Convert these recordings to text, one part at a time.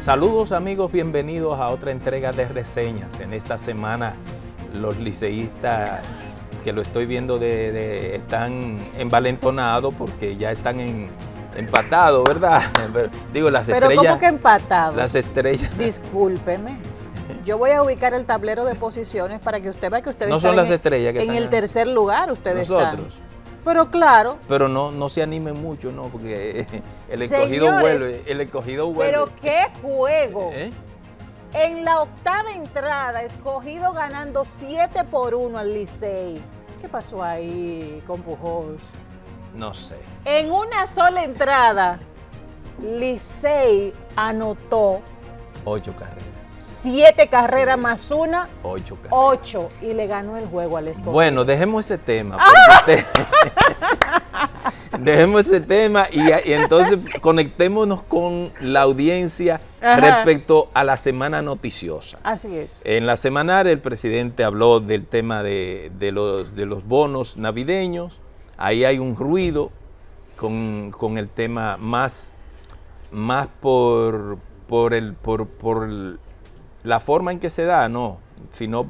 Saludos amigos, bienvenidos a otra entrega de reseñas. En esta semana los liceístas, que lo estoy viendo, están envalentonados porque ya están empatados, ¿verdad? Digo, las estrellas. Pero ¿cómo que empatados? Las estrellas. Discúlpeme. Yo voy a ubicar el tablero de posiciones para que usted vea que ustedes no están son las estrellas que en el tercer lugar. Ustedes nosotros. Están. Pero claro. Pero no se animen mucho, ¿no? Porque el escogido vuelve. El escogido vuelve. Pero qué juego. En la octava entrada, Escogido ganando 7-1 al Licey. ¿Qué pasó ahí con Pujols? No sé. En una sola entrada, Licey anotó 8 carreras. 7 carreras más una, 8 carreras. 8, y le ganó el juego al Escogido. Bueno, dejemos ese tema. Dejemos ese tema y entonces conectémonos con la audiencia. Ajá. Respecto a la semana noticiosa. Así es. En la semanaria el presidente habló del tema de los bonos navideños. Ahí hay un ruido con el tema más por la forma en que se da, no, sino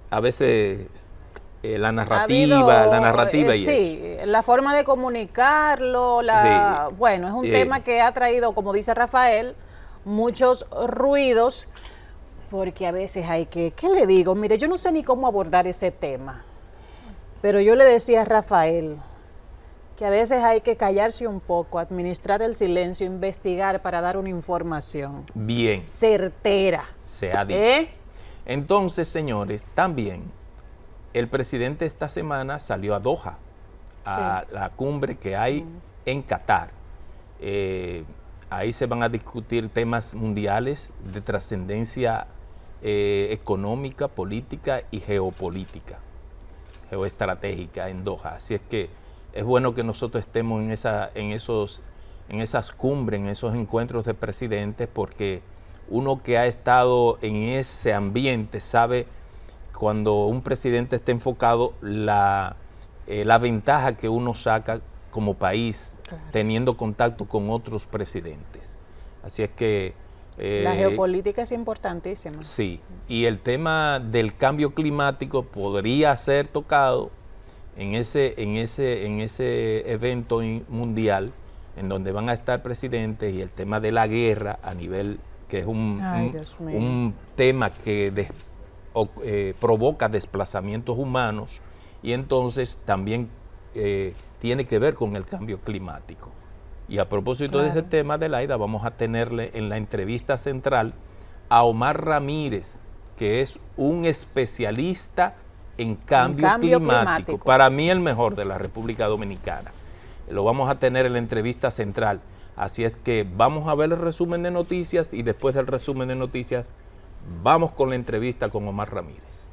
a veces la narrativa y sí, eso. La forma de comunicarlo, sí. Bueno, es un tema que ha traído, como dice Rafael, muchos ruidos, porque a veces hay ¿qué le digo? Mire, yo no sé ni cómo abordar ese tema, pero yo le decía a Rafael que a veces hay que callarse un poco, administrar el silencio, investigar para dar una información bien certera. Se ha dicho. Entonces, señores, también el presidente esta semana salió a Doha, a la cumbre que hay en Qatar. Ahí se van a discutir temas mundiales de trascendencia económica, política y geopolítica, geoestratégica en Doha. Así es que es bueno que nosotros estemos en esas cumbres, en esos encuentros de presidentes, porque uno que ha estado en ese ambiente sabe cuando un presidente está enfocado la ventaja que uno saca como país, claro, teniendo contacto con otros presidentes. Así es que la geopolítica es importantísima. Sí, y el tema del cambio climático podría ser tocado en ese evento mundial en donde van a estar presidentes, y el tema de la guerra a nivel, que es un tema que provoca desplazamientos humanos, y entonces también tiene que ver con el cambio climático. Y a propósito, claro, de ese tema, Adelaida, vamos a tenerle en la entrevista central a Omar Ramírez, que es un especialista en cambio climático. Para mí el mejor de la República Dominicana. Lo vamos a tener en la entrevista central. Así es que vamos a ver el resumen de noticias, y después del resumen de noticias vamos con la entrevista con Omar Ramírez.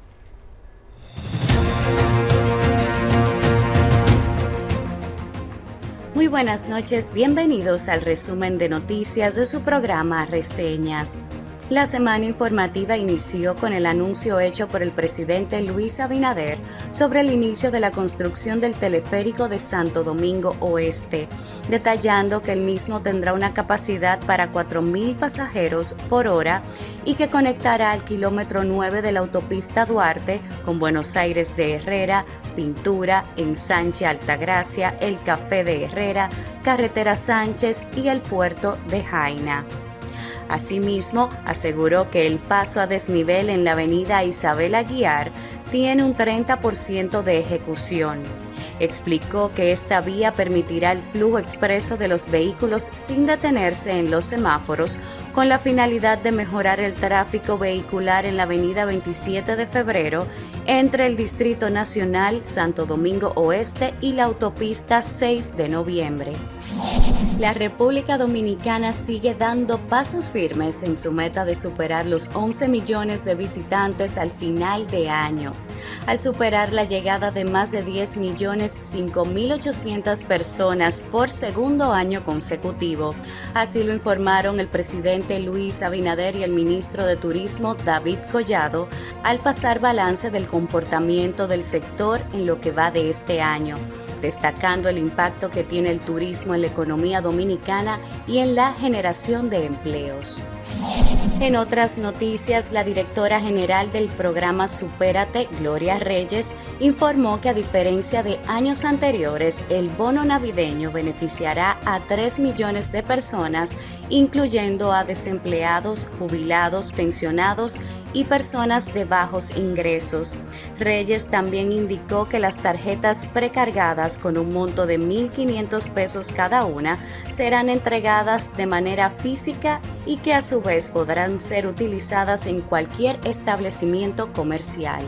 Muy buenas noches, bienvenidos al resumen de noticias de su programa Reseñas. La semana informativa inició con el anuncio hecho por el presidente Luis Abinader sobre el inicio de la construcción del teleférico de Santo Domingo Oeste, detallando que el mismo tendrá una capacidad para 4,000 pasajeros por hora y que conectará al kilómetro 9 de la autopista Duarte con Buenos Aires de Herrera, Pintura, Ensanche Altagracia, el Café de Herrera, Carretera Sánchez y el puerto de Jaina. Asimismo, aseguró que el paso a desnivel en la avenida Isabel Aguiar tiene un 30% de ejecución. Explicó que esta vía permitirá el flujo expreso de los vehículos sin detenerse en los semáforos, con la finalidad de mejorar el tráfico vehicular en la avenida 27 de febrero entre el Distrito Nacional, Santo Domingo Oeste y la autopista 6 de noviembre. La República Dominicana sigue dando pasos firmes en su meta de superar los 11 millones de visitantes al final de año, al superar la llegada de más de 10 millones 5.800 personas por segundo año consecutivo. Así lo informaron el presidente Luis Abinader y el ministro de Turismo David Collado al pasar balance del comportamiento del sector en lo que va de este año. destacando el impacto que tiene el turismo en la economía dominicana y en la generación de empleos. En otras noticias, la directora general del programa Supérate, Gloria Reyes, informó que a diferencia de años anteriores, el bono navideño beneficiará a 3 millones de personas, incluyendo a desempleados, jubilados, pensionados y personas de bajos ingresos. Reyes también indicó que las tarjetas precargadas con un monto de 1.500 pesos cada una serán entregadas de manera física y que a su vez podrán ser utilizadas en cualquier establecimiento comercial.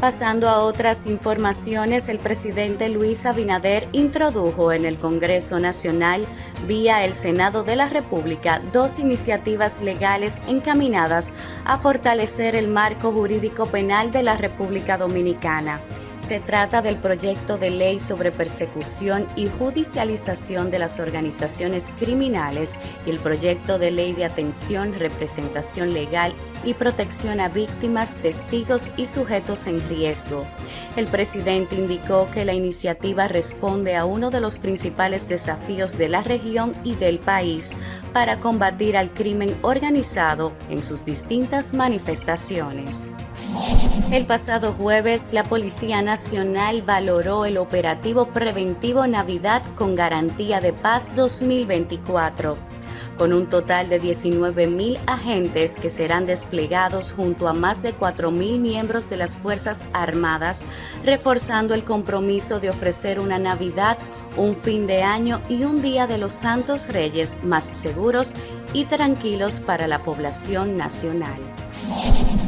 Pasando a otras informaciones, el presidente Luis Abinader introdujo en el Congreso Nacional, vía el Senado de la República, 2 iniciativas legales encaminadas a fortalecer el marco jurídico penal de la República Dominicana. Se trata del proyecto de ley sobre persecución y judicialización de las organizaciones criminales y el proyecto de ley de atención, representación legal y protección a víctimas, testigos y sujetos en riesgo. El presidente indicó que la iniciativa responde a uno de los principales desafíos de la región y del país para combatir al crimen organizado en sus distintas manifestaciones. El pasado jueves, la Policía Nacional valoró el operativo preventivo Navidad con Garantía de Paz 2024, con un total de 19.000 agentes que serán desplegados junto a más de 4.000 miembros de las Fuerzas Armadas, reforzando el compromiso de ofrecer una Navidad, un fin de año y un Día de los Santos Reyes más seguros y tranquilos para la población nacional.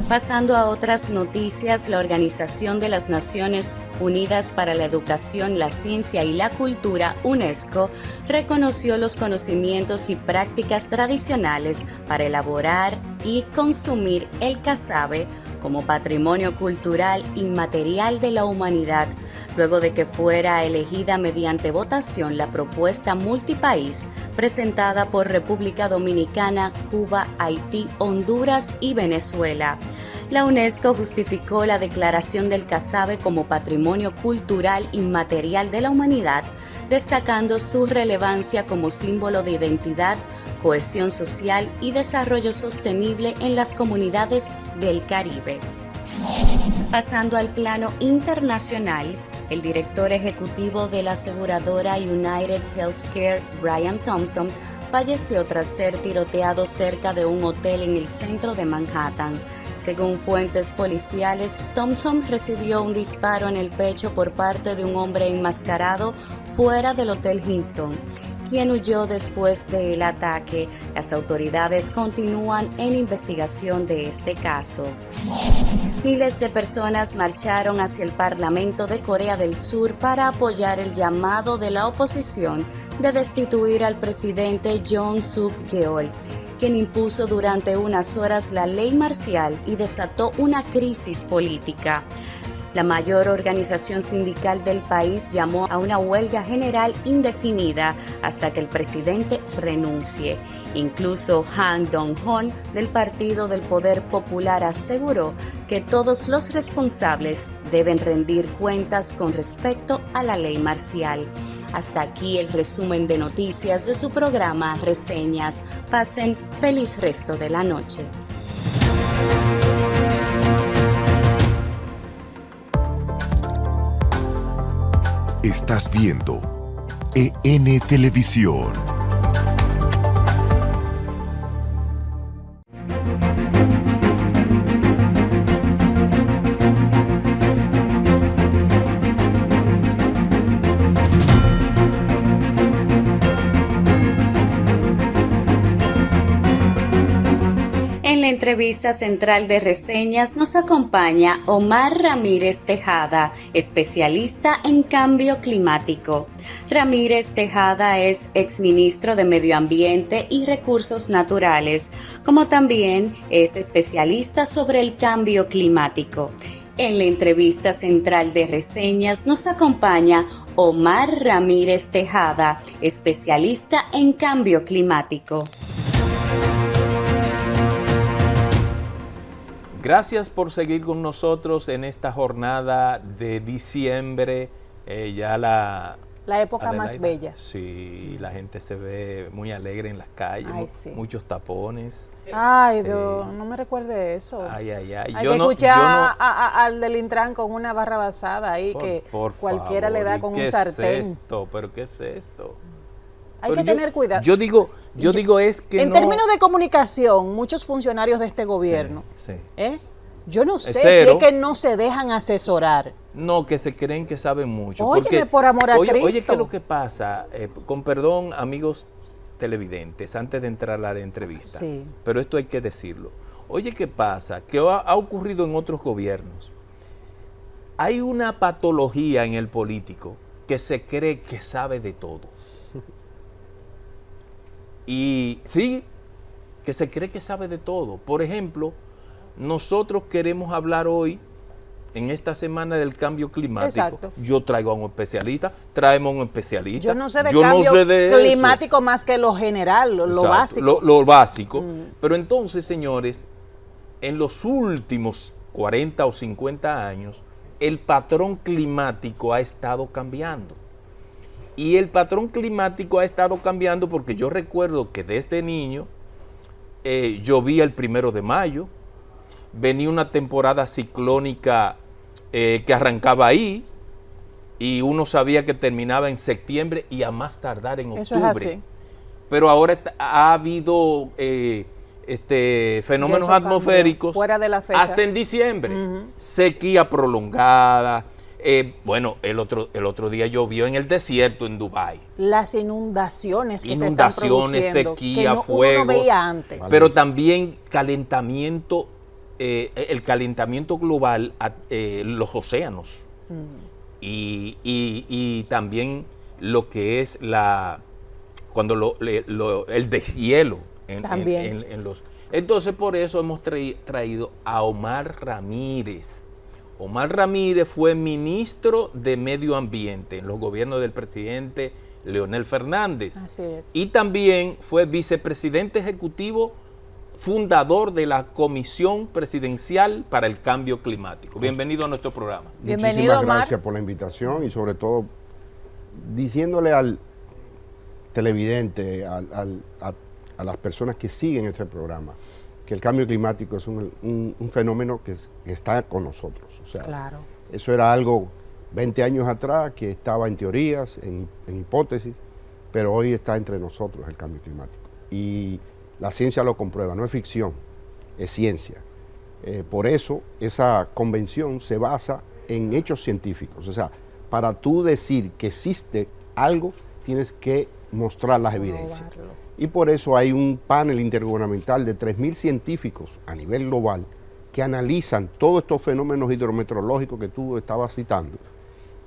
Pasando a otras noticias, la Organización de las Naciones Unidas para la Educación, la Ciencia y la Cultura, UNESCO, reconoció los conocimientos y prácticas tradicionales para elaborar y consumir el casabe como patrimonio cultural inmaterial de la humanidad, luego de que fuera elegida mediante votación la propuesta multipaís presentada por República Dominicana, Cuba, Haití, Honduras y Venezuela. La UNESCO justificó la declaración del casabe como patrimonio cultural inmaterial de la humanidad, destacando su relevancia como símbolo de identidad, cohesión social y desarrollo sostenible en las comunidades del Caribe. Pasando al plano internacional, el director ejecutivo de la aseguradora United Healthcare, Brian Thompson, falleció tras ser tiroteado cerca de un hotel en el centro de Manhattan. Según fuentes policiales, Thompson recibió un disparo en el pecho por parte de un hombre enmascarado fuera del Hotel Hilton, quien huyó después del ataque. Las autoridades continúan en investigación de este caso. Miles de personas marcharon hacia el Parlamento de Corea del Sur para apoyar el llamado de la oposición de destituir al presidente Yoon Suk-yeol, quien impuso durante unas horas la ley marcial y desató una crisis política. La mayor organización sindical del país llamó a una huelga general indefinida hasta que el presidente renuncie. Incluso Han Dong-hoon, del Partido del Poder Popular, aseguró que todos los responsables deben rendir cuentas con respecto a la ley marcial. Hasta aquí el resumen de noticias de su programa Reseñas. Pasen feliz resto de la noche. Estás viendo EN Televisión. En la entrevista central de Reseñas nos acompaña Omar Ramírez Tejada, especialista en cambio climático. Ramírez Tejada es exministro de Medio Ambiente y Recursos Naturales, como también es especialista sobre el cambio climático. En la entrevista central de Reseñas nos acompaña Omar Ramírez Tejada, especialista en cambio climático. Gracias por seguir con nosotros en esta jornada de diciembre, Ya la época más bella. Sí, la gente se ve muy alegre en las calles, sí. muchos tapones. Ay, sí. no me recuerde eso. Ay. Hay que escuchar al del Intran con una barra basada ahí por cualquiera favor, le da con un sartén. ¿Qué es esto? ¿Pero qué es esto? Hay que tener cuidado. Yo digo es que en términos de comunicación, muchos funcionarios de este gobierno, yo no sé si es que no se dejan asesorar. No, que se creen que saben mucho. Óyeme, por amor a Cristo. Oye, ¿qué es lo que pasa? Con perdón, amigos televidentes, antes de entrar a la entrevista, pero esto hay que decirlo. Oye, ¿qué pasa? Que ha ocurrido en otros gobiernos. Hay una patología en el político que se cree que sabe de todo. Y sí, que se cree que sabe de todo. Por ejemplo, nosotros queremos hablar hoy, en esta semana, del cambio climático. Exacto. Yo traigo a un especialista, traemos a un especialista. Yo no sé de cambio climático eso. Más que lo general, lo básico. Lo básico. Pero entonces, señores, en los últimos 40 o 50 años, el patrón climático ha estado cambiando. Y el patrón climático ha estado cambiando porque yo recuerdo que desde niño llovía el 1 de mayo, venía una temporada ciclónica que arrancaba ahí y uno sabía que terminaba en septiembre y a más tardar en octubre. Eso es así. Pero ahora ha habido fenómenos atmosféricos fuera de la fecha. Hasta en diciembre. Sequía prolongada. Bueno, el otro día llovió en el desierto en Dubái. Las inundaciones que se están produciendo, sequía, que fuegos, uno no veía antes. Pero también calentamiento, el calentamiento global, los océanos. Y también lo que es cuando el deshielo en los... Entonces, por eso hemos traído a Omar Ramírez. Omar Ramírez fue ministro de Medio Ambiente en los gobiernos del presidente Leonel Fernández. Así es. Y también fue vicepresidente ejecutivo, fundador de la Comisión Presidencial para el Cambio Climático. Bienvenido a nuestro programa. Bienvenido, Muchísimas gracias por la invitación y sobre todo diciéndole al televidente, a las personas que siguen este programa, que el cambio climático es un fenómeno que está con nosotros. O sea, claro. Eso era algo 20 años atrás que estaba en teorías, en hipótesis, pero hoy está entre nosotros el cambio climático. Y la ciencia lo comprueba, no es ficción, es ciencia. Por eso esa convención se basa en hechos científicos. O sea, para tú decir que existe algo, tienes que mostrar las evidencias. Y por eso hay un panel intergubernamental de 3.000 científicos a nivel global que analizan todos estos fenómenos hidrometeorológicos que tú estabas citando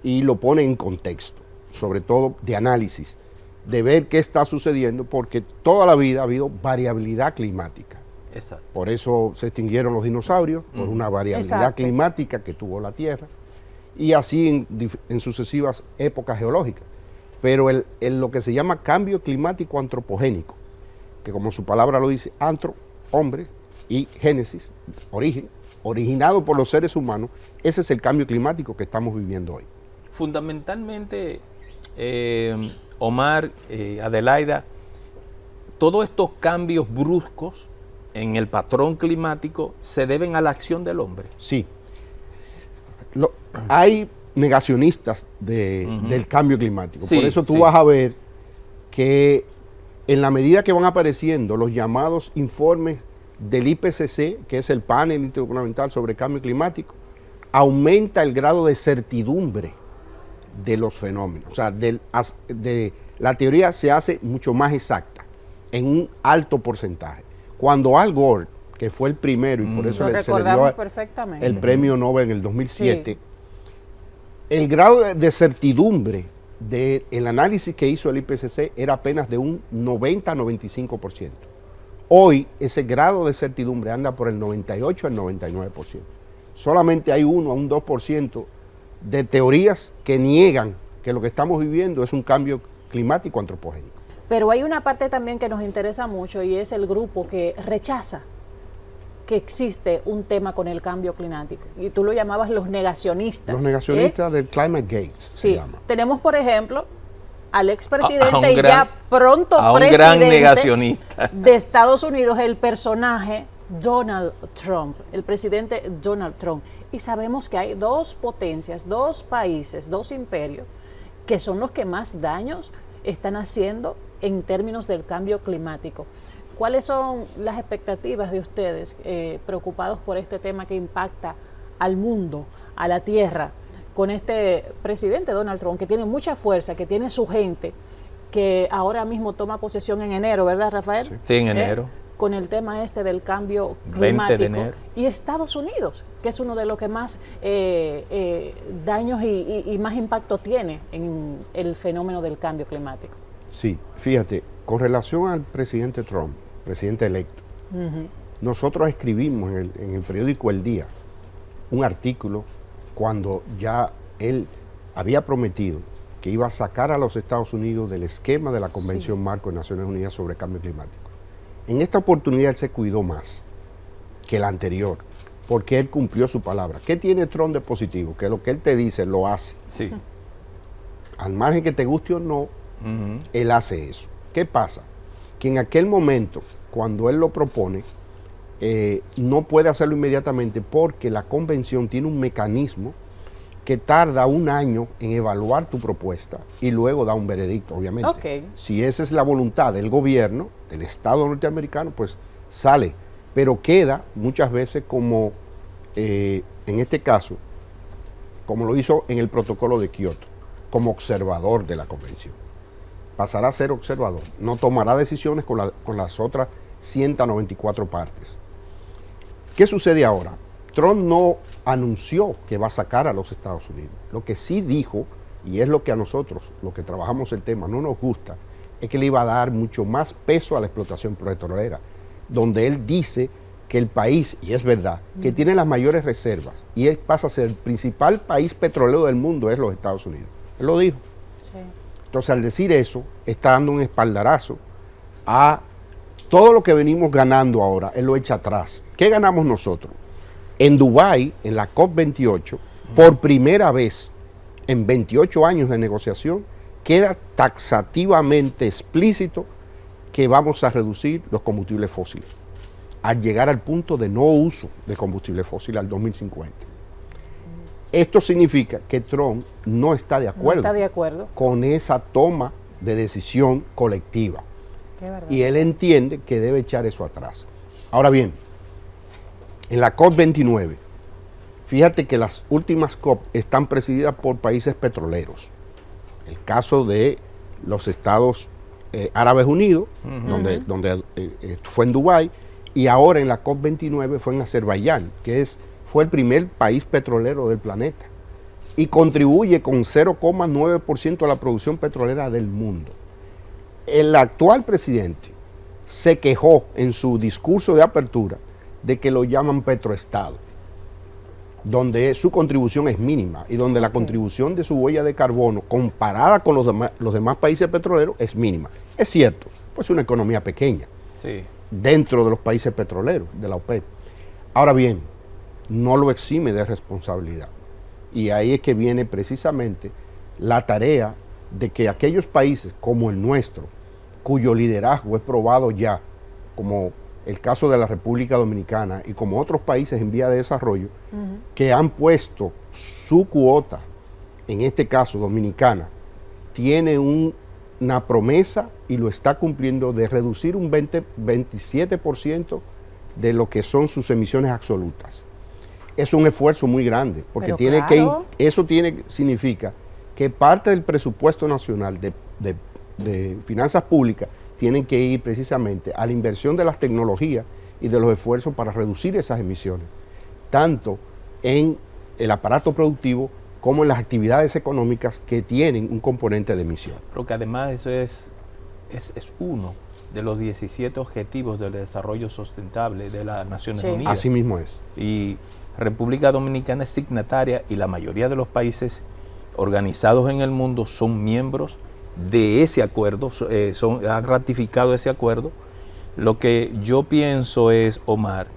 y lo ponen en contexto, sobre todo de análisis, de ver qué está sucediendo, porque toda la vida ha habido variabilidad climática. Exacto. Por eso se extinguieron los dinosaurios, por una variabilidad climática que tuvo la Tierra, y así en sucesivas épocas geológicas. Pero lo que se llama cambio climático antropogénico, que como su palabra lo dice, antro, hombre, y génesis, origen, originado por los seres humanos, ese es el cambio climático que estamos viviendo hoy. Fundamentalmente, Omar, Adelaida, todos estos cambios bruscos en el patrón climático se deben a la acción del hombre. Sí. Hay negacionistas del cambio climático. Sí, por eso tú vas a ver que en la medida que van apareciendo los llamados informes del IPCC, que es el panel intergubernamental sobre cambio climático, aumenta el grado de certidumbre de los fenómenos. O sea, la teoría se hace mucho más exacta, en un alto porcentaje. Cuando Al Gore, que fue el primero, y por eso se le dio el premio Nobel en el 2007, el grado de certidumbre del análisis que hizo el IPCC era apenas de un 90-95%. Hoy ese grado de certidumbre anda por el 98 al 99%. Solamente hay 1 a un 2% de teorías que niegan que lo que estamos viviendo es un cambio climático antropogénico. Pero hay una parte también que nos interesa mucho y es el grupo que rechaza que existe un tema con el cambio climático. Y tú lo llamabas los negacionistas. Los negacionistas del Climate Gates, sí. se llama. Tenemos, por ejemplo, al expresidente y ya pronto un presidente gran negacionista de Estados Unidos, el personaje Donald Trump, el presidente Donald Trump. Y sabemos que hay dos potencias, dos países, dos imperios, que son los que más daños están haciendo en términos del cambio climático. ¿Cuáles son las expectativas de ustedes preocupados por este tema que impacta al mundo, a la tierra, con este presidente Donald Trump, que tiene mucha fuerza, que tiene su gente, que ahora mismo toma posesión en enero, ¿verdad, Rafael? Sí, en enero. Con el tema del cambio 20 climático. de enero. Y Estados Unidos, que es uno de los que más daños y más impacto tiene en el fenómeno del cambio climático. Sí, fíjate, con relación al presidente Trump, presidente electo, nosotros escribimos en el periódico El Día un artículo cuando ya él había prometido que iba a sacar a los Estados Unidos del esquema de la Convención Marco de Naciones Unidas sobre Cambio Climático. En esta oportunidad él se cuidó más que la anterior, porque él cumplió su palabra. ¿Qué tiene Trump de positivo? Que lo que él te dice lo hace. Sí. Al margen que te guste o no, él hace eso. ¿Qué pasa? Que en aquel momento, cuando él lo propone, no puede hacerlo inmediatamente porque la convención tiene un mecanismo que tarda un año en evaluar tu propuesta y luego da un veredicto, obviamente. Okay. Si esa es la voluntad del gobierno, del Estado norteamericano, pues sale, pero queda muchas veces como, en este caso, como lo hizo en el protocolo de Kioto, como observador de la convención. Pasará a ser observador, no tomará decisiones con las otras 194 partes. ¿Qué sucede ahora? Trump no anunció que va a sacar a los Estados Unidos. Lo que sí dijo, y es lo que a nosotros, los que trabajamos el tema, no nos gusta, es que le iba a dar mucho más peso a la explotación petrolera, donde él dice que el país, y es verdad, que tiene las mayores reservas, y él pasa a ser el principal país petrolero del mundo, es los Estados Unidos. Él lo dijo. Sí. Entonces, al decir eso, está dando un espaldarazo a todo lo que venimos ganando ahora, él lo echa atrás. ¿Qué ganamos nosotros? En Dubái, en la COP28, por primera vez en 28 años de negociación, queda taxativamente explícito que vamos a reducir los combustibles fósiles, al llegar al punto de no uso de combustibles fósiles al 2050. Esto significa que Trump no está de acuerdo con esa toma de decisión colectiva. Y él entiende que debe echar eso atrás. Ahora bien, en la COP29, fíjate que las últimas COP están presididas por países petroleros. El caso de los Estados Árabes Unidos, donde fue en Dubái, y ahora en la COP29 fue en Azerbaiyán, que fue el primer país petrolero del planeta y contribuye con 0,9% a la producción petrolera del mundo. El actual presidente se quejó en su discurso de apertura de que lo llaman petroestado, donde su contribución es mínima y donde la contribución de su huella de carbono comparada con los demás países petroleros es mínima. Es cierto, pues es una economía pequeña dentro de los países petroleros, de la OPEP. Ahora bien, no lo exime de responsabilidad. Y ahí es que viene precisamente la tarea de que aquellos países como el nuestro, cuyo liderazgo es probado ya, como el caso de la República Dominicana y como otros países en vía de desarrollo, que han puesto su cuota, en este caso dominicana, tiene una promesa y lo está cumpliendo de reducir un 27% de lo que son sus emisiones absolutas. Es un esfuerzo muy grande, porque eso significa que parte del presupuesto nacional de finanzas públicas tienen que ir precisamente a la inversión de las tecnologías y de los esfuerzos para reducir esas emisiones, tanto en el aparato productivo como en las actividades económicas que tienen un componente de emisión. Pero que además eso es uno de los 17 objetivos del desarrollo sustentable de las Naciones Unidas. Así mismo es. Y República Dominicana es signataria y la mayoría de los países organizados en el mundo son miembros de ese acuerdo, han ratificado ese acuerdo. Lo que yo pienso es, Omar,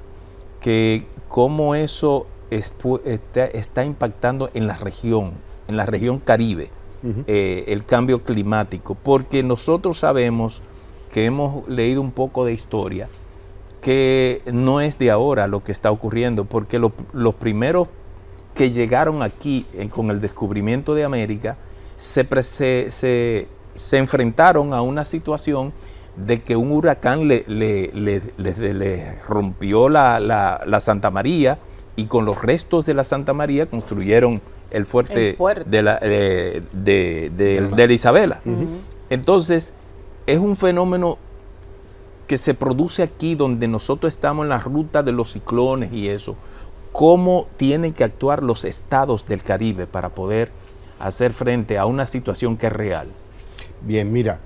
que cómo eso está impactando en la región Caribe, el cambio climático, porque nosotros sabemos que hemos leído un poco de historia, que no es de ahora lo que está ocurriendo, porque los primeros que llegaron aquí con el descubrimiento de América se enfrentaron a una situación de que un huracán le rompió la Santa María, y con los restos de la Santa María construyeron el fuerte de la Isabela. Entonces, es un fenómeno que se produce aquí, donde nosotros estamos en la ruta de los ciclones y eso. ¿Cómo tienen que actuar los estados del Caribe para poder hacer frente a una situación que es real? Bien, mira,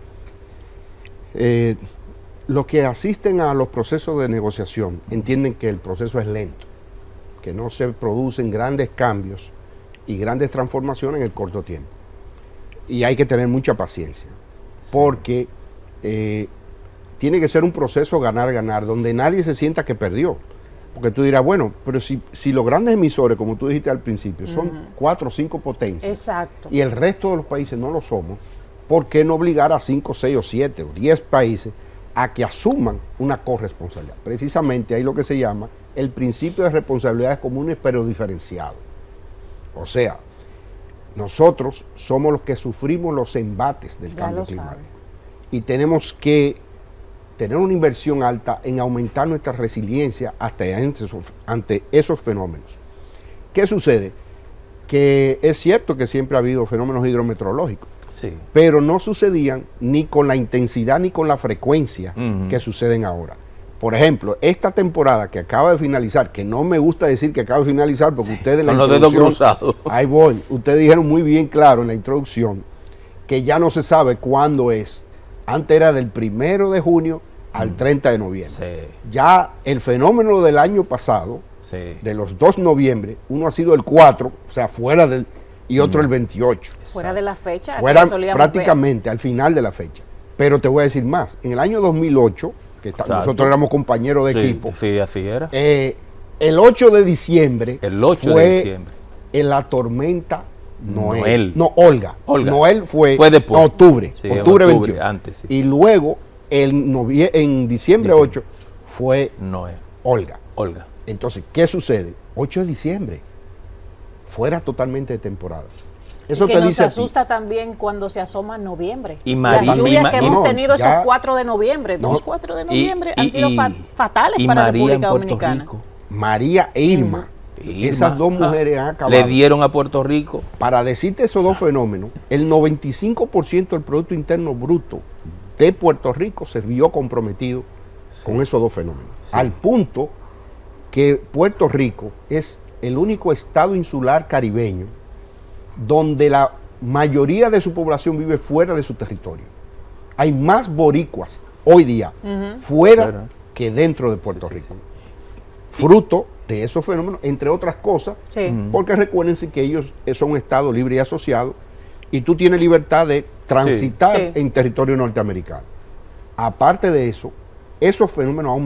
los que asisten a los procesos de negociación entienden que el proceso es lento, que no se producen grandes cambios y grandes transformaciones en el corto tiempo. Y hay que tener mucha paciencia, porque tiene que ser un proceso ganar-ganar, donde nadie se sienta que perdió. Porque tú dirás, bueno, pero si los grandes emisores, como tú dijiste al principio, son 4 o 5 potencias, exacto, y el resto de los países no lo somos, ¿por qué no obligar a 5, 6 o 7 o 10 países a que asuman una corresponsabilidad? Precisamente hay lo que se llama el principio de responsabilidades comunes pero diferenciado. O sea, nosotros somos los que sufrimos los embates del cambio climático. Y tenemos que tener una inversión alta en aumentar nuestra resiliencia ante esos fenómenos. ¿Qué sucede? Que es cierto que siempre ha habido fenómenos hidrometeorológicos, sí, pero no sucedían ni con la intensidad ni con la frecuencia que suceden ahora. Por ejemplo, esta temporada que acaba de finalizar, que no me gusta decir que acaba de finalizar, porque ustedes en la introducción, ahí voy, ustedes dijeron muy bien claro en la introducción que ya no se sabe cuándo es. Antes era del 1 de junio al 30 de noviembre. Sí. Ya el fenómeno del año pasado, sí, de los 2 de noviembre, uno ha sido el 4, o sea, fuera del, y otro el 28. Fuera de la fecha. Fuera prácticamente al final de la fecha. Pero te voy a decir más, en el año 2008, que nosotros éramos compañeros de equipo. Sí, así era. El 8 de diciembre fue en la tormenta Noel. No, Olga. Noel fue después. Octubre 28. Antes, sí. Y luego, en diciembre 8, fue Noel. Olga. Entonces, ¿qué sucede? 8 de diciembre, fuera totalmente de temporada. Eso que nos asusta también cuando se asoma en noviembre. Y María, las lluvias que hemos tenido esos 4 de noviembre, 4 de noviembre, han sido fatales para la República Dominicana. María e Irma. Esas dos mujeres han acabado. Le dieron a Puerto Rico. Para decirte esos dos fenómenos, el 95% del Producto Interno Bruto de Puerto Rico se vio comprometido con esos dos fenómenos. Sí. Al punto que Puerto Rico es el único estado insular caribeño donde la mayoría de su población vive fuera de su territorio. Hay más boricuas hoy día fuera que dentro de Puerto Rico. Fruto de esos fenómenos, entre otras cosas, porque recuérdense que ellos son un estado libre y asociado, y tú tienes libertad de transitar en territorio norteamericano. Aparte de eso, esos fenómenos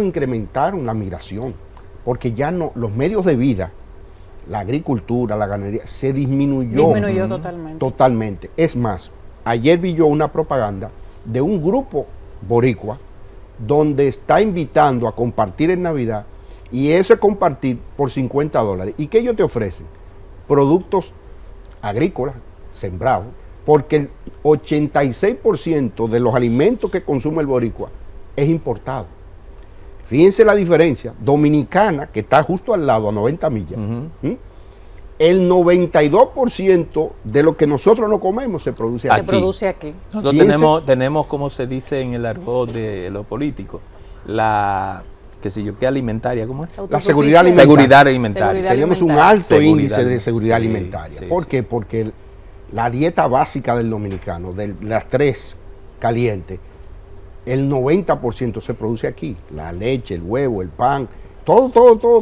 incrementaron la migración, porque ya no, los medios de vida, la agricultura, la ganadería, se disminuyó totalmente. Es más, ayer vi yo una propaganda de un grupo boricua donde está invitando a compartir en Navidad, y ese compartir por $50. ¿Y qué ellos te ofrecen? Productos agrícolas sembrados, porque el 86% de los alimentos que consume el boricua es importado. Fíjense la diferencia. Dominicana, que está justo al lado, a 90 millas, el 92% de lo que nosotros no comemos se produce aquí. Se produce aquí. Nosotros tenemos, como se dice en el argot de lo político, ¿qué alimentaria? ¿Cómo es? La seguridad alimentaria. Seguridad alimentaria. Tenemos un alto índice de seguridad alimentaria. ¿Por qué? Porque la dieta básica del dominicano, de las 3 calientes, el 90% se produce aquí. La leche, el huevo, el pan, todo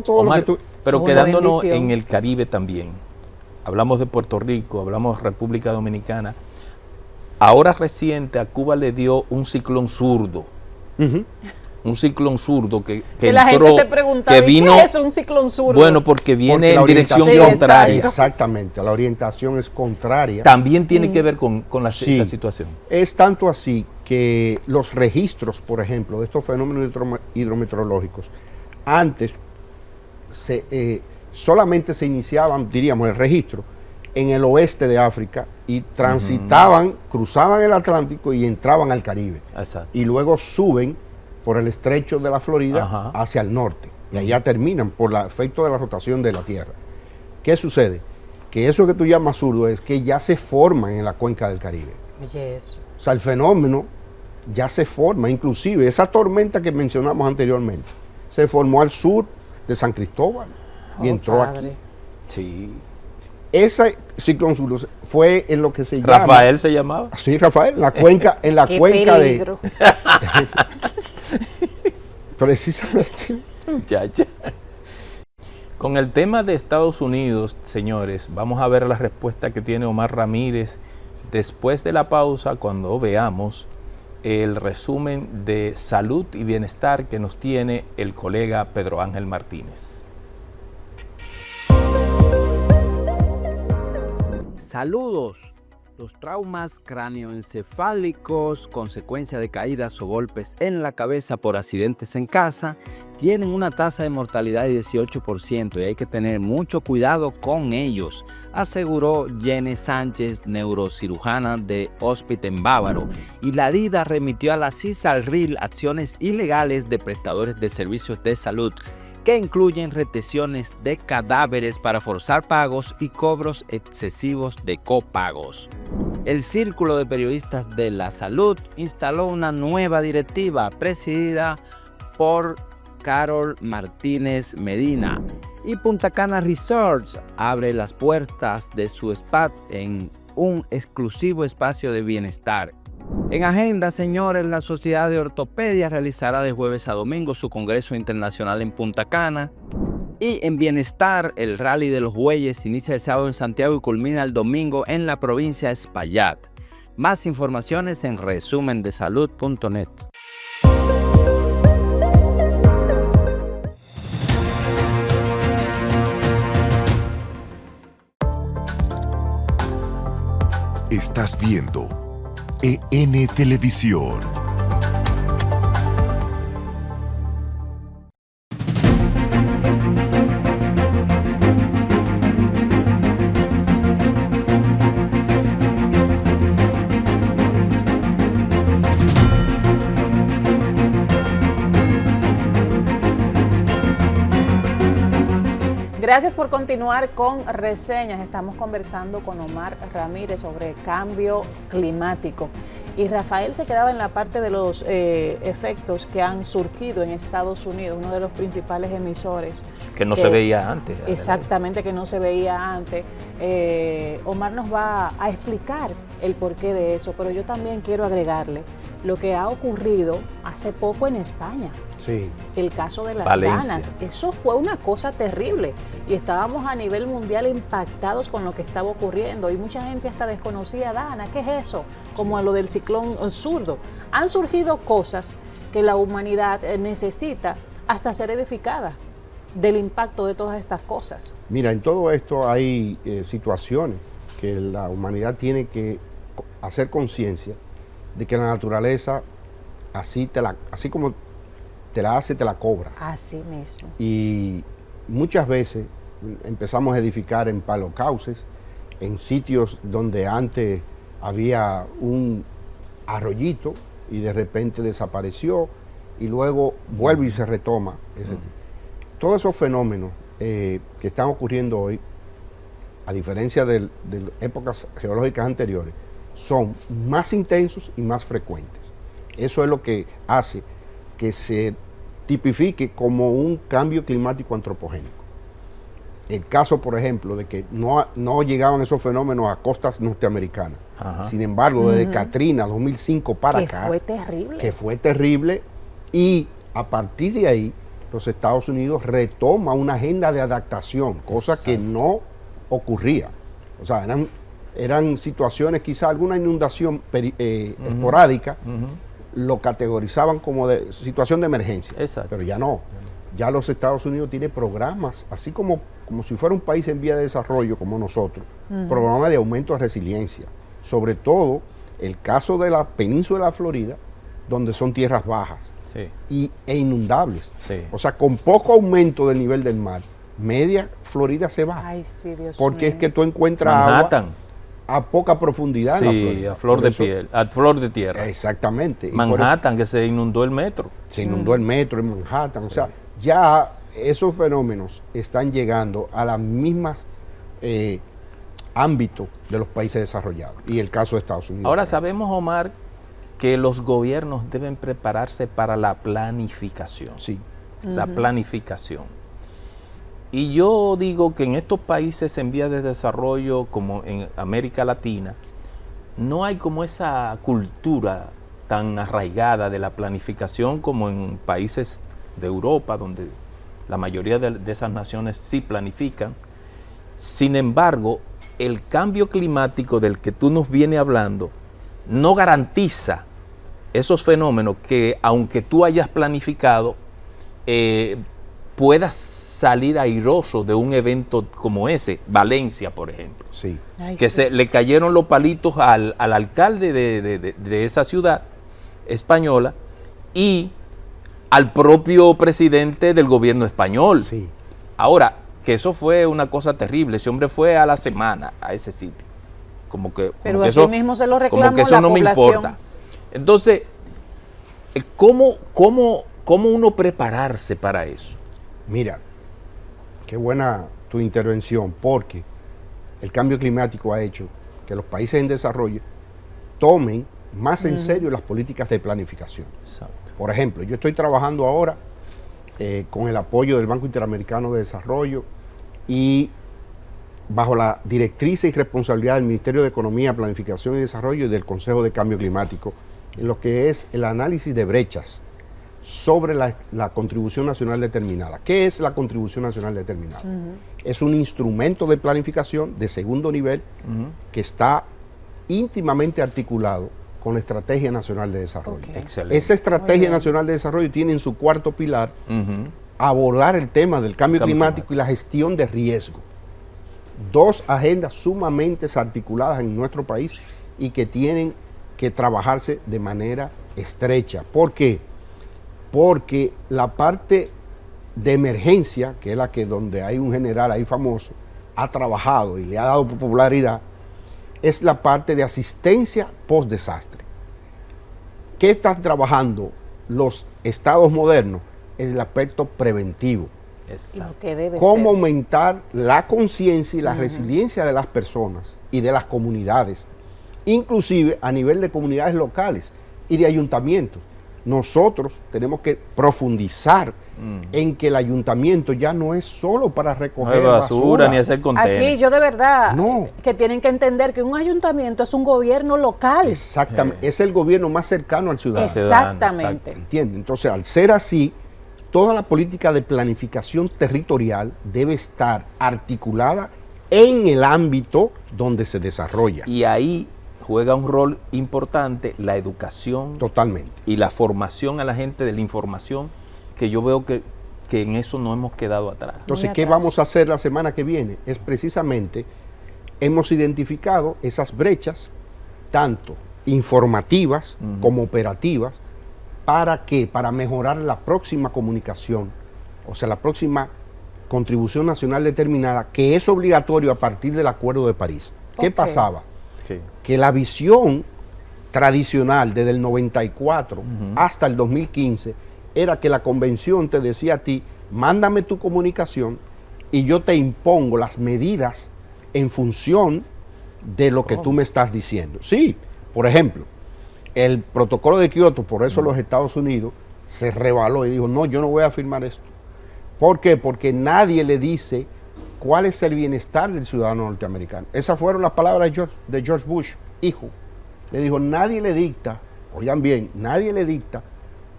Omar, lo que tú... Pero quedándonos en el Caribe también. Hablamos de Puerto Rico, hablamos de República Dominicana. Ahora reciente a Cuba le dio un ciclón zurdo. un ciclón zurdo que la entró, gente se preguntaba, que vino, ¿qué es un ciclón zurdo? Bueno, porque viene en dirección Sí, contraria. Exactamente, la orientación es contraria. También tiene que ver con esa situación. Es tanto así que los registros, por ejemplo, de estos fenómenos hidrometeorológicos, antes solamente se iniciaban, diríamos, el registro en el oeste de África y transitaban, cruzaban el Atlántico y entraban al Caribe. Exacto. Y luego suben por el estrecho de la Florida hacia el norte. Y allá terminan por el efecto de la rotación de la Tierra. ¿Qué sucede? Que eso que tú llamas zurdo es que ya se forman en la cuenca del Caribe. Oye, eso. O sea, el fenómeno ya se forma. Inclusive esa tormenta que mencionamos anteriormente se formó al sur de San Cristóbal y entró aquí. Sí. Ese ciclón zurdo fue en lo que se llama... ¿Rafael se llamaba? Sí, Rafael, en la cuenca, Qué cuenca peligro. Precisamente. Ya. Con el tema de Estados Unidos, señores, vamos a ver la respuesta que tiene Omar Ramírez después de la pausa, cuando veamos el resumen de salud y bienestar que nos tiene el colega Pedro Ángel Martínez. Saludos. Los traumas cráneoencefálicos, consecuencia de caídas o golpes en la cabeza por accidentes en casa, tienen una tasa de mortalidad de 18% y hay que tener mucho cuidado con ellos, aseguró Jenny Sánchez, neurocirujana de Hospital en Bávaro, y la DIDA remitió a la CISALRIL acciones ilegales de prestadores de servicios de salud que incluyen retenciones de cadáveres para forzar pagos y cobros excesivos de copagos. El Círculo de Periodistas de la Salud instaló una nueva directiva presidida por Carol Martínez Medina, y Punta Cana Resorts abre las puertas de su spa en un exclusivo espacio de bienestar. En agenda, señores, la Sociedad de Ortopedia realizará de jueves a domingo su Congreso Internacional en Punta Cana. Y en bienestar, el Rally de los Bueyes inicia el sábado en Santiago y culmina el domingo en la provincia de Espaillat. Más informaciones en resumendesalud.net. Estás viendo EN Televisión. Gracias por continuar con Reseñas. Estamos conversando con Omar Ramírez sobre cambio climático. Y Rafael se quedaba en la parte de los efectos que han surgido en Estados Unidos, uno de los principales emisores. Que no se veía antes. Exactamente, que no se veía antes. Omar nos va a explicar el porqué de eso, pero yo también quiero agregarle lo que ha ocurrido hace poco en España. Sí. El caso de las Valencia. danas. Eso fue una cosa terrible. Y estábamos a nivel mundial impactados con lo que estaba ocurriendo. Y mucha gente hasta desconocía Dana. ¿Qué es eso? Como lo del ciclón zurdo. Han surgido cosas que la humanidad necesita hasta ser edificada del impacto de todas estas cosas. Mira, en todo esto hay situaciones que la humanidad tiene que hacer conciencia de que la naturaleza así como te la hace, te la cobra. Así mismo. Y muchas veces empezamos a edificar en palocauces, en sitios donde antes había un arroyito y de repente desapareció y luego vuelve y se retoma. Todos esos fenómenos que están ocurriendo hoy, a diferencia de épocas geológicas anteriores, son más intensos y más frecuentes. Eso es lo que hace que se tipifique como un cambio climático antropogénico. El caso, por ejemplo, de que no llegaban esos fenómenos a costas norteamericanas. Ajá. Sin embargo, desde Katrina 2005 para acá, que fue terrible, y a partir de ahí, los Estados Unidos retoma una agenda de adaptación, cosa que no ocurría. O sea, eran situaciones, quizá alguna inundación esporádica, lo categorizaban como de situación de emergencia. Exacto. Pero ya no. Ya los Estados Unidos tienen programas, así como si fuera un país en vía de desarrollo como nosotros, programas de aumento de resiliencia. Sobre todo el caso de la península de la Florida, donde son tierras bajas e inundables. Sí. O sea, con poco aumento del nivel del mar, media Florida se va. Ay, sí, Dios porque mío. es que tú encuentras Manhattan. agua a poca profundidad en la Florida. A flor Por de eso- piel, a flor de tierra. Exactamente. Y por eso Manhattan, que se inundó el metro. se inundó el metro en Manhattan. O sea, ya esos fenómenos están llegando a las mismas ámbitos de los países desarrollados. Y el caso de Estados Unidos. Ahora sabemos, Omar, que los gobiernos deben prepararse para la planificación. Sí. La planificación. Y yo digo que en estos países en vías de desarrollo, como en América Latina, no hay como esa cultura tan arraigada de la planificación como en países de Europa, donde la mayoría de esas naciones sí planifican. Sin embargo, el cambio climático del que tú nos vienes hablando no garantiza esos fenómenos que, aunque tú hayas planificado, puedas salir airoso de un evento como ese, Valencia, por ejemplo. Sí. Ay, Que sí. le cayeron los palitos al alcalde de esa ciudad española y al propio presidente del gobierno español. Sí. Ahora, que eso fue una cosa terrible, ese hombre fue a la semana a ese sitio. Como que, Pero como que así mismo se lo como reclamó que eso la no me población. importa. Entonces, ¿cómo uno prepararse para eso? Mira, qué buena tu intervención, porque el cambio climático ha hecho que los países en desarrollo tomen más en serio las políticas de planificación. Exacto. Por ejemplo, yo estoy trabajando ahora con el apoyo del Banco Interamericano de Desarrollo y bajo la directriz y responsabilidad del Ministerio de Economía, Planificación y Desarrollo y del Consejo de Cambio Climático, en lo que es el análisis de brechas sobre la contribución nacional determinada. ¿Qué es la contribución nacional determinada? Es un instrumento de planificación de segundo nivel que está íntimamente articulado con la Estrategia Nacional de Desarrollo. Ok. Excelente. Esa Estrategia Nacional de Desarrollo tiene en su cuarto pilar Ujú. abordar el tema del cambio Cambio climático y la gestión de riesgo. Dos agendas sumamente articuladas en nuestro país y que tienen que trabajarse de manera estrecha. ¿Por qué? Porque la parte de emergencia, que es la que donde hay un general ahí famoso, ha trabajado y le ha dado popularidad, es la parte de asistencia post-desastre. ¿Qué están trabajando los estados modernos? Es el aspecto preventivo. Exacto. Lo que debe Cómo ser. aumentar la conciencia y la resiliencia de las personas y de las comunidades, inclusive a nivel de comunidades locales y de ayuntamientos. Nosotros tenemos que profundizar en que el ayuntamiento ya no es solo para No recoger es basura ni hacer contenedores. Aquí yo de verdad No. que tienen que entender que un ayuntamiento es un gobierno local. Exactamente, es el gobierno más cercano al ciudadano. Exactamente. ¿Entiende? Entonces, al ser así, toda la política de planificación territorial debe estar articulada en el ámbito donde se desarrolla. Y ahí juega un rol importante la educación Totalmente. y la formación a la gente de la información, que yo veo que en eso no hemos quedado atrás. Entonces, Muy ¿qué atrás. vamos a hacer la semana que viene? Es precisamente, hemos identificado esas brechas, tanto informativas como operativas. ¿Para qué? Para mejorar la próxima comunicación, o sea, la próxima contribución nacional determinada, que es obligatorio a partir del Acuerdo de París. ¿Qué Ok. pasaba? Sí. Que la visión tradicional desde el 94 hasta el 2015 era que la convención te decía a ti, mándame tu comunicación y yo te impongo las medidas en función de lo que tú me estás diciendo. Sí, por ejemplo, el protocolo de Kioto, por eso los Estados Unidos se rebaló y dijo, no, yo no voy a firmar esto. ¿Por qué? Porque nadie le dice cuál es el bienestar del ciudadano norteamericano. Esas fueron las palabras de George Bush, hijo. Le dijo, nadie le dicta, oigan bien, nadie le dicta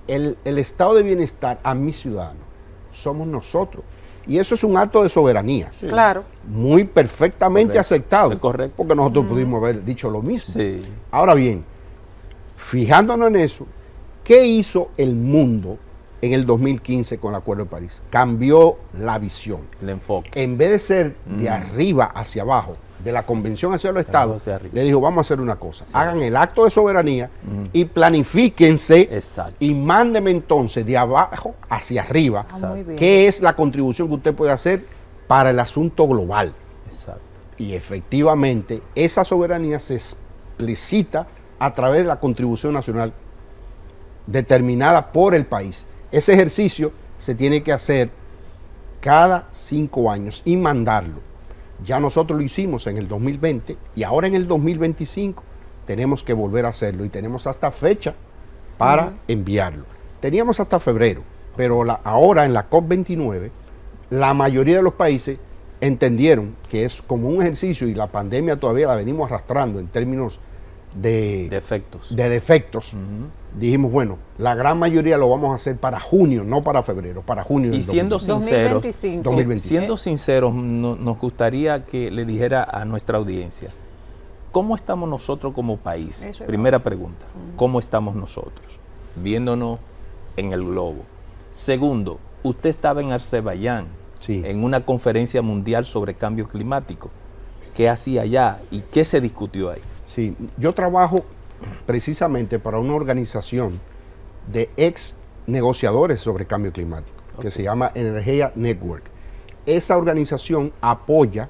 el estado de bienestar a mis ciudadanos. Somos nosotros. Y eso es un acto de soberanía. Claro. Muy perfectamente Correcto. aceptado. Es correcto. Porque nosotros pudimos haber dicho lo mismo. Sí. Ahora bien, fijándonos en eso, ¿Qué hizo el mundo en el 2015 con el Acuerdo de París? Cambió la visión. El enfoque. En vez de ser de arriba hacia abajo, de la convención hacia los estados, le dijo, vamos a hacer una cosa, hagan el acto de soberanía y planifíquense y mándenme entonces de abajo hacia arriba, qué es la contribución que usted puede hacer para el asunto global. Exacto. Y efectivamente, esa soberanía se explicita a través de la contribución nacional determinada por el país. Ese ejercicio se tiene que hacer cada 5 años y mandarlo. Ya nosotros lo hicimos en el 2020 y ahora en el 2025 tenemos que volver a hacerlo y tenemos hasta fecha para enviarlo. Teníamos hasta febrero, pero ahora en la COP29 la mayoría de los países entendieron que es como un ejercicio y la pandemia todavía la venimos arrastrando en términos de defectos. Dijimos, bueno, la gran mayoría lo vamos a hacer para junio, no para febrero, para junio. Y siendo sinceros, siendo sinceros, nos gustaría que le dijera a nuestra audiencia, ¿cómo estamos nosotros como país? Primera pregunta, ¿cómo estamos nosotros? Viéndonos en el globo. Segundo, usted estaba en Azerbaiyán, en una conferencia mundial sobre cambio climático. ¿Qué hacía allá y qué se discutió ahí? Sí, yo trabajo precisamente para una organización de ex negociadores sobre cambio climático, que se llama Energía Network. Esa organización apoya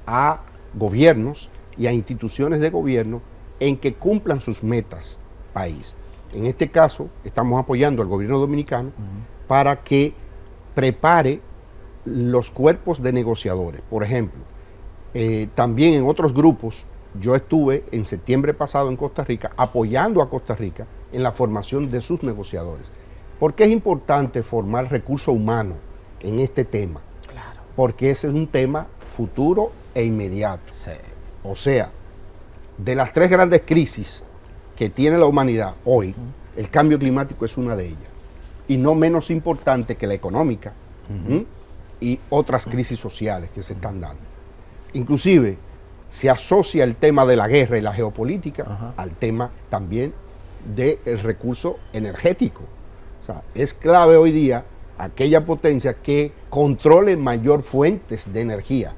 a gobiernos y a instituciones de gobierno en que cumplan sus metas país. En este caso, estamos apoyando al gobierno dominicano para que prepare los cuerpos de negociadores. Por ejemplo, también en otros grupos, yo estuve en septiembre pasado en Costa Rica apoyando a Costa Rica en la formación de sus negociadores. ¿Por qué es importante formar recursos humanos en este tema? Claro. Porque ese es un tema futuro e inmediato. Sí. O sea, de las 3 grandes crisis que tiene la humanidad hoy, el cambio climático es una de ellas. Y no menos importante que la económica y otras crisis sociales que se están dando. Inclusive, se asocia el tema de la guerra y la geopolítica al tema también del recurso energético. O sea, es clave hoy día aquella potencia que controle mayor fuentes de energía.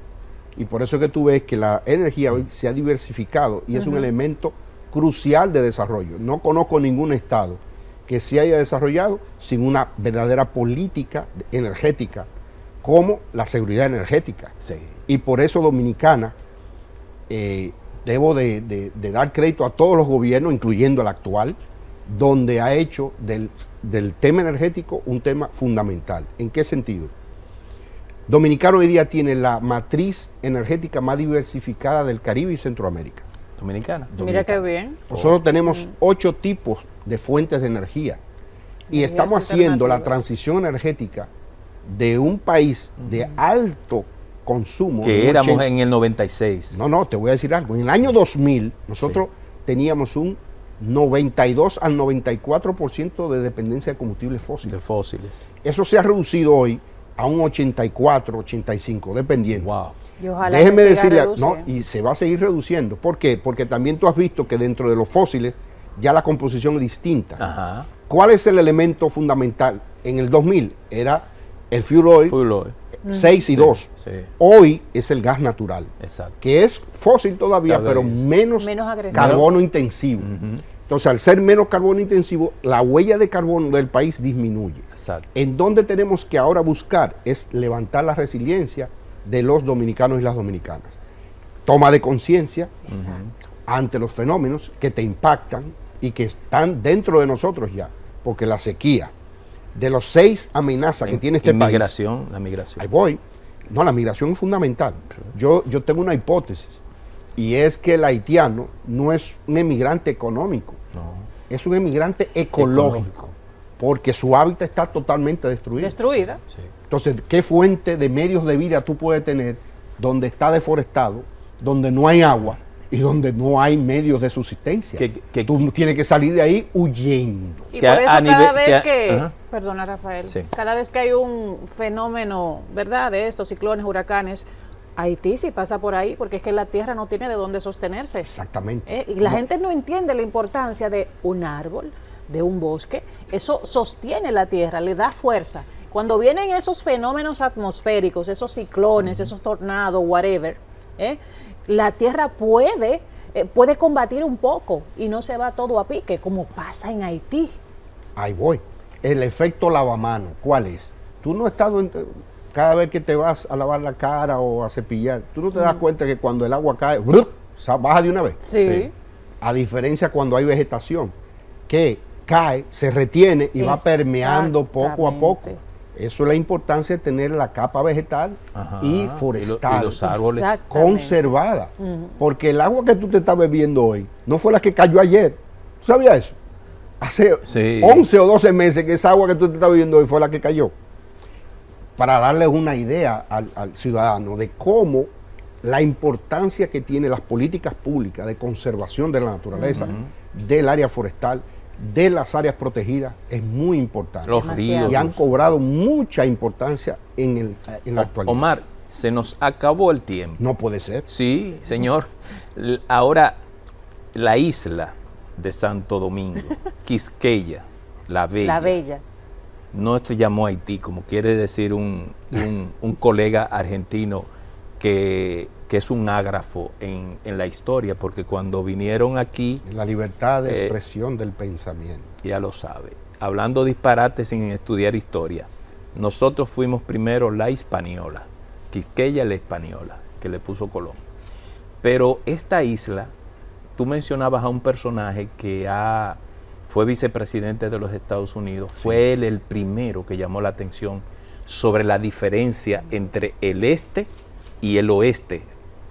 Y por eso que tú ves que la energía hoy se ha diversificado y es un elemento crucial de desarrollo. No conozco ningún estado que se haya desarrollado sin una verdadera política energética como la seguridad energética. Sí. Y por eso Dominicana, debo de dar crédito a todos los gobiernos, incluyendo el actual, donde ha hecho del tema energético un tema fundamental. ¿En qué sentido? Dominicano hoy día tiene la matriz energética más diversificada del Caribe y Centroamérica. Dominicana. Mira qué bien. Nosotros tenemos 8 tipos de fuentes de energía y estamos haciendo la transición energética de un país de alto consumo. Que éramos en el 96. No, te voy a decir algo. En el año 2000 nosotros teníamos un 92 al 94% de dependencia de combustibles fósiles. De fósiles. Eso se ha reducido hoy a un 84, 85, dependiendo. Wow. Y ojalá Déjeme decirle, y se va a seguir reduciendo. ¿Por qué? Porque también tú has visto que dentro de los fósiles ya la composición es distinta. ¿Cuál es el elemento fundamental? En el 2000 era el fuel oil. 6 y 2. Sí. Hoy es el gas natural, exacto, que es fósil todavía, pero menos carbono intensivo. Entonces, al ser menos carbono intensivo, la huella de carbono del país disminuye. Exacto. En donde tenemos que ahora buscar es levantar la resiliencia de los dominicanos y las dominicanas. Toma de conciencia ante los fenómenos que te impactan y que están dentro de nosotros ya, porque la sequía, de los 6 amenazas que tiene este país. La migración. Ahí voy. No, la migración es fundamental. Yo tengo una hipótesis, y es que el haitiano no es un emigrante económico, es un emigrante ecológico, porque su hábitat está totalmente destruido. Destruida. Sí. Entonces, ¿qué fuente de medios de vida tú puedes tener donde está deforestado, donde no hay agua y donde no hay medios de subsistencia? Tú tienes que salir de ahí huyendo. Y por eso cada vez que, perdona Rafael, cada vez que hay un fenómeno, ¿verdad?, de estos ciclones, huracanes, Haití sí pasa por ahí, porque es que la tierra no tiene de dónde sosternerse. Exactamente. Y la gente no entiende la importancia de un árbol, de un bosque, eso sostiene la tierra, le da fuerza. Cuando vienen esos fenómenos atmosféricos, esos ciclones, esos tornados, whatever, la tierra puede combatir un poco y no se va todo a pique, como pasa en Haití. Ahí voy. El efecto lavamano, ¿cuál es? Tú no has estado cada vez que te vas a lavar la cara o a cepillar, tú no te das cuenta que cuando el agua cae, baja de una vez. Sí. A diferencia cuando hay vegetación, que cae, se retiene y va permeando poco a poco. Eso es la importancia de tener la capa vegetal y forestal y los árboles conservada. Porque el agua que tú te estás bebiendo hoy no fue la que cayó ayer. ¿Tú sabías eso? Hace 11 o 12 meses que esa agua que tú te estás bebiendo hoy fue la que cayó. Para darles una idea al ciudadano de cómo la importancia que tienen las políticas públicas de conservación de la naturaleza, del área forestal, de las áreas protegidas, es muy importante. Los ríos. Y han cobrado mucha importancia en la actualidad. Omar, se nos acabó el tiempo. No puede ser. Sí, señor. Ahora, la isla de Santo Domingo, Quisqueya, La Bella. La Bella. No se llamó Haití, como quiere decir un colega argentino que es un ágrafo en la historia, porque cuando vinieron aquí... La libertad de expresión del pensamiento. Ya lo sabe. Hablando disparates sin estudiar historia, nosotros fuimos primero la Hispaniola, Quisqueya la Hispaniola, que le puso Colón. Pero esta isla, tú mencionabas a un personaje que fue vicepresidente de los Estados Unidos, fue él el primero que llamó la atención sobre la diferencia entre el este y el oeste,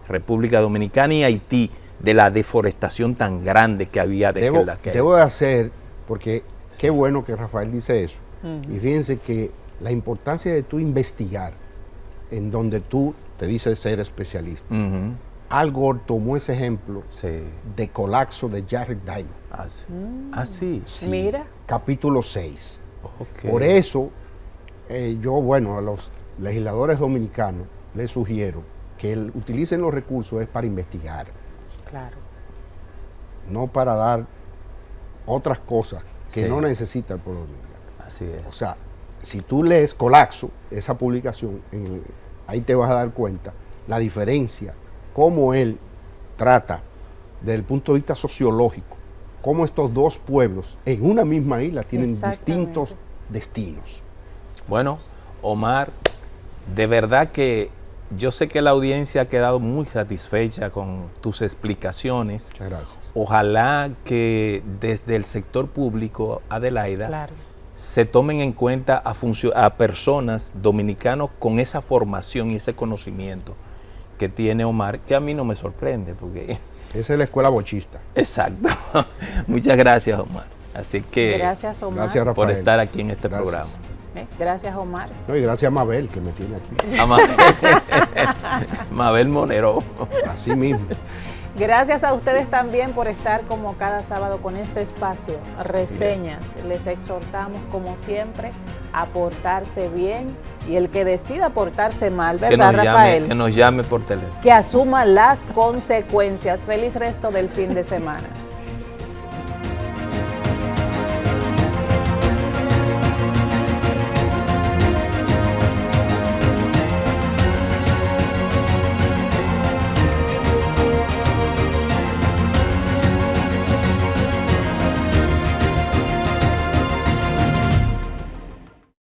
República Dominicana y Haití, de la deforestación tan grande que había de aquel. Debo de hacer, porque qué bueno que Rafael dice eso, y fíjense que la importancia de tú investigar en donde tú te dices ser especialista. Al Gore tomó ese ejemplo de colapso de Jared Diamond. Sí. Mira. Capítulo 6. Okay. Por eso, yo, a los legisladores dominicanos les sugiero que utilicen los recursos para investigar. Claro. No para dar otras cosas que no necesita el pueblo dominicano. Así es. O sea, si tú lees Colapso, esa publicación, ahí te vas a dar cuenta la diferencia, cómo él trata desde el punto de vista sociológico, cómo estos dos pueblos en una misma isla tienen distintos destinos. Bueno, Omar, de verdad que yo sé que la audiencia ha quedado muy satisfecha con tus explicaciones. Muchas gracias. Ojalá que desde el sector público, Adelaida, se tomen en cuenta a personas dominicanos con esa formación y ese conocimiento que tiene Omar, que a mí no me sorprende, porque... Esa es la escuela bochista. Exacto. Muchas gracias, Omar. Así que... Gracias, Omar. Gracias, Rafael. Por estar aquí en este programa. Gracias, Omar. No, y gracias a Mabel, que me tiene aquí. Mabel Monero. Así mismo. Gracias a ustedes también por estar como cada sábado con este espacio, Reseñas. Les exhortamos, como siempre, a portarse bien, y el que decida portarse mal, ¿verdad, Rafael? Que nos llame por teléfono. Que asuma las consecuencias. Feliz resto del fin de semana.